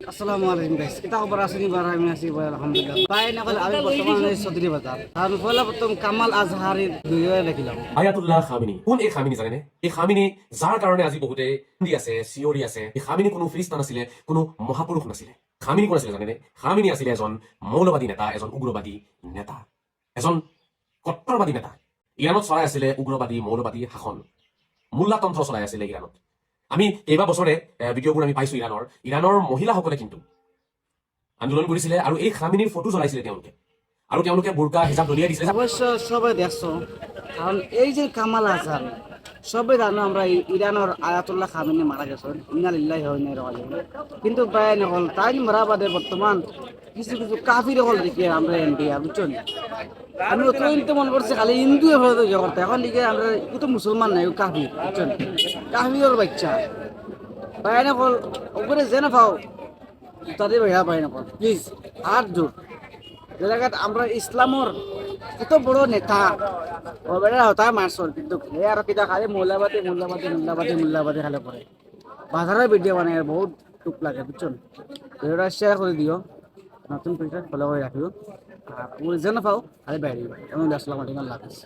আসসালামু আলাইকুম গাইস কিতা খবর আছেন এবার আমি আছি ভাই আলহামদুলিল্লাহ ভাই না কল আমি বর্তমানে চৌধুরী বাজার আর পয়লা প্রথম কামাল আজহারের ভিডিও দেখিলাম আয়াতুল্লাহ খামিনী কোন এই খামিনী জানেনে এই খামিনী যাৰ কাৰণে আজি বহুতে দি আছে চিঞৰি আছে এই খামিনী কোনো ফিৰিস্তা নাছিলে কোনো মহাপুৰুষ নাছিলে খামিনী কোন আছিলে জানেনে খামিনী আছিলে এজন মৌলবাদী নেতা এজন উগ্ৰবাদী নেতা এজন কট্টৰবাদী নেতা ইৰাণত চলাই আছিলে উগ্ৰবাদী মৌলবাদী শাসন মোল্লাতন্ত্ৰ চলাই আছিলে ইৰাণত আমি কেইবা বছৰে ভিডিঅ'বোৰ আমি পাইছো ইৰাণৰ মহিলাসকলে কিন্তু আন্দোলন কৰিছিলে আৰু এই খামিনীৰ ফটো জ্বলাইছিলে তেওঁলোকে বোৰকা হিজাব দলিয়াই দিছিলে অবশ্য সবাই দেখছো কারণ এই যে কামাল আজহার সবাই জানো আমরা ইরানের আয়াতুল্লাহ খামেনি মারা গেছেন ইন্নালিল্লাহি ওয়া ইন্না ইলাইহি রাজিউন কিন্তু ভাই না হল তাই মারা বাদে বর্তমান কিছু কিছু কাফির হল দেখি আমরা ইন্ডিয়া বুঝছেন আমি অত্যন্ত মনে করছি খালি হিন্দু এভাবে করতে এখন দিকে আমরা কিন্তু মুসলমান নাই কাফির বুঝছেন কাফিরের বাচ্চা ভাই না হল ওপরে জেনে পাও তাদের ভাইয়া ভাই না প্লিজ হাত জোর জায়গাত আমরা ইসলামর কত বড় নেতা ওবেলা হতা মারছর কিন্তু হে আর কিটা খালি মোল্লাবাদী খালি করে বাজারের ভিডিও বানায় বহুত টুক লাগে বুঝছেন ভিডিওটা শেয়ার করে দিও নতুন পেজটা ফলো করে রাখিও আর ওই যেন পাও খালি বাইরে এমন আসসালামু আলাইকুম আল্লাহ হাফেজ